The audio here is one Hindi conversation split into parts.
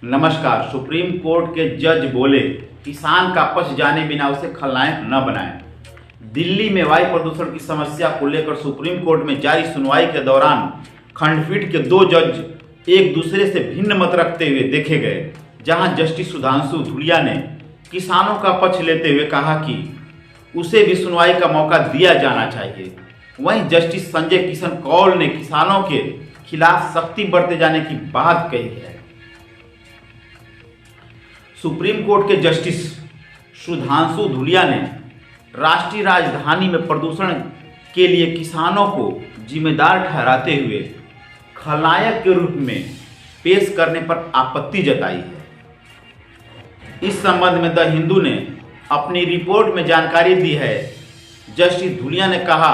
नमस्कार। सुप्रीम कोर्ट के जज बोले किसान का पक्ष जाने बिना उसे खलनायक न बनाएं। दिल्ली में वायु प्रदूषण की समस्या को लेकर सुप्रीम कोर्ट में जारी सुनवाई के दौरान खंडपीठ के दो जज एक दूसरे से भिन्न मत रखते हुए देखे गए। जहां जस्टिस सुधांशु धूलिया ने किसानों का पक्ष लेते हुए कहा कि उसे भी सुनवाई का मौका दिया जाना चाहिए, वहीं जस्टिस संजय किशन कौल ने किसानों के खिलाफ सख्ती बरते जाने की बात कही है। सुप्रीम कोर्ट के जस्टिस सुधांशु धूलिया ने राष्ट्रीय राजधानी में प्रदूषण के लिए किसानों को जिम्मेदार ठहराते हुए खलनायक के रूप में पेश करने पर आपत्ति जताई है। इस संबंध में द हिंदू ने अपनी रिपोर्ट में जानकारी दी है। जस्टिस धूलिया ने कहा,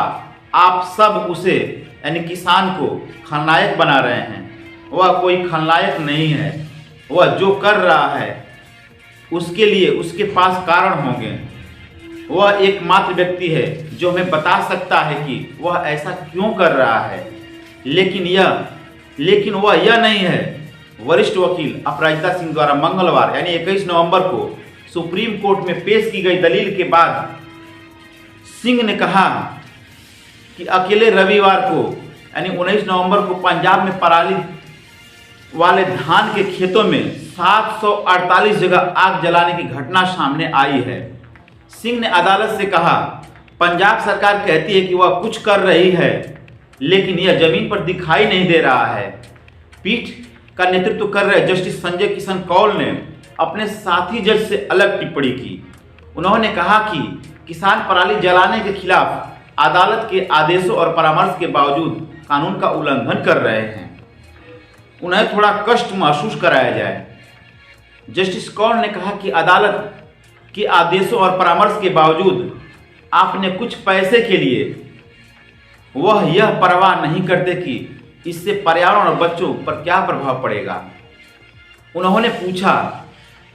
आप सब उसे यानी किसान को खलनायक बना रहे हैं। वह कोई खलनायक नहीं है। वह जो कर रहा है उसके लिए उसके पास कारण होंगे। वह एकमात्र व्यक्ति है जो हमें बता सकता है कि वह ऐसा क्यों कर रहा है। लेकिन वह यह नहीं है। वरिष्ठ वकील अपराजिता सिंह द्वारा मंगलवार यानी 21 नवंबर को सुप्रीम कोर्ट में पेश की गई दलील के बाद सिंह ने कहा कि अकेले रविवार को यानी 19 नवंबर को पंजाब में पराली वाले धान के खेतों में 748 जगह आग जलाने की घटना सामने आई है। सिंह ने अदालत से कहा, पंजाब सरकार कहती है कि वह कुछ कर रही है, लेकिन यह जमीन पर दिखाई नहीं दे रहा है। पीठ का नेतृत्व कर रहे जस्टिस संजय किशन कौल ने अपने साथी जज से अलग टिप्पणी की। उन्होंने कहा कि किसान पराली जलाने के खिलाफ अदालत के आदेशों और परामर्श के बावजूद कानून का उल्लंघन कर रहे हैं। उन्हें थोड़ा कष्ट महसूस कराया जाए। जस्टिस कौल ने कहा कि अदालत के आदेशों और परामर्श के बावजूद आपने कुछ पैसे के लिए वह यह परवाह नहीं करते कि इससे पर्यावरण और बच्चों पर क्या प्रभाव पड़ेगा। उन्होंने पूछा,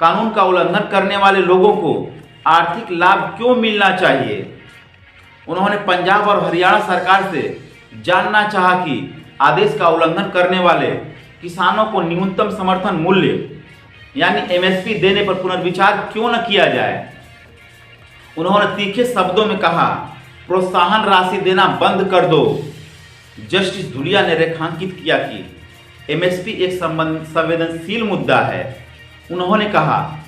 कानून का उल्लंघन करने वाले लोगों को आर्थिक लाभ क्यों मिलना चाहिए। उन्होंने पंजाब और हरियाणा सरकार से जानना चाहा कि आदेश का उल्लंघन करने वाले किसानों को न्यूनतम समर्थन मूल्य यानी एमएसपी देने पर पुनर्विचार क्यों न किया जाए। उन्होंने तीखे शब्दों में कहा, प्रोत्साहन राशि देना बंद कर दो। जस्टिस धूलिया ने रेखांकित किया कि एमएसपी एक संवेदनशील मुद्दा है। उन्होंने कहा,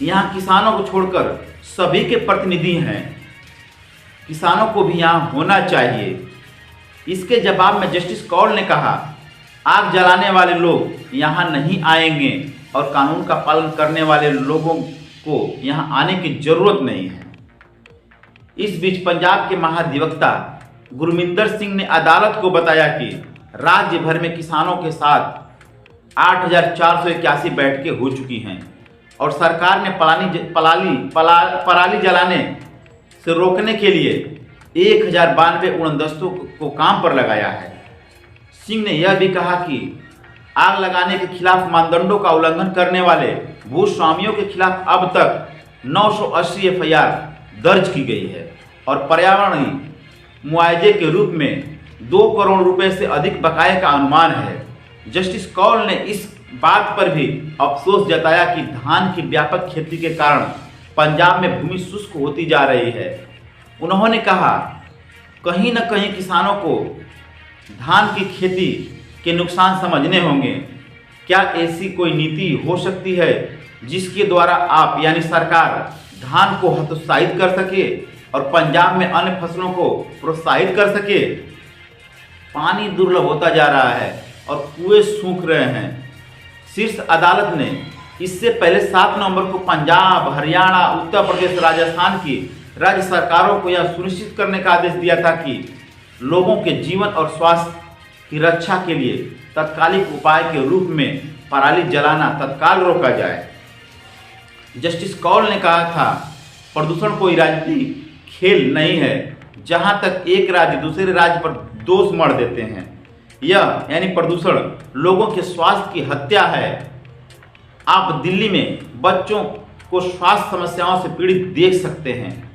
यहाँ किसानों को छोड़कर सभी के प्रतिनिधि हैं, किसानों को भी यहाँ होना चाहिए। इसके जवाब में जस्टिस कौल ने कहा, आग जलाने वाले लोग यहाँ नहीं आएंगे और कानून का पालन करने वाले लोगों को यहाँ आने की जरूरत नहीं है। इस बीच पंजाब के महाधिवक्ता गुरमिंदर सिंह ने अदालत को बताया कि राज्य भर में किसानों के साथ 8,481 बैठकें हो चुकी हैं और सरकार ने पराली जलाने से रोकने के लिए 1092 उड़नदस्तों को काम पर लगाया है। सिंह ने यह भी कहा कि आग लगाने के खिलाफ मानदंडों का उल्लंघन करने वाले भूस्वामियों के खिलाफ अब तक 980 एफआईआर दर्ज की गई है और पर्यावरणीय मुआवजे के रूप में 2 करोड़ रुपए से अधिक बकाये का अनुमान है। जस्टिस कौल ने इस बात पर भी अफसोस जताया कि धान की व्यापक खेती के कारण पंजाब में भूमि शुष्क होती जा रही है। उन्होंने कहा, कहीं न कहीं किसानों को धान की खेती के नुकसान समझने होंगे। क्या ऐसी कोई नीति हो सकती है जिसके द्वारा आप यानी सरकार धान को हतोत्साहित कर सके और पंजाब में अन्य फसलों को प्रोत्साहित कर सके। पानी दुर्लभ होता जा रहा है और कुएं सूख रहे हैं। शीर्ष अदालत ने इससे पहले 7 नवंबर को पंजाब, हरियाणा, उत्तर प्रदेश, राजस्थान की राज्य सरकारों को यह सुनिश्चित करने का आदेश दिया था कि लोगों के जीवन और स्वास्थ्य की रक्षा के लिए तत्कालिक उपाय के रूप में पराली जलाना तत्काल रोका जाए। जस्टिस कौल ने कहा था, प्रदूषण कोई राजनीतिक खेल नहीं है जहां तक एक राज्य दूसरे राज्य पर दोष मढ़ देते हैं। यह यानी प्रदूषण लोगों के स्वास्थ्य की हत्या है। आप दिल्ली में बच्चों को स्वास्थ्य समस्याओं से पीड़ित देख सकते हैं।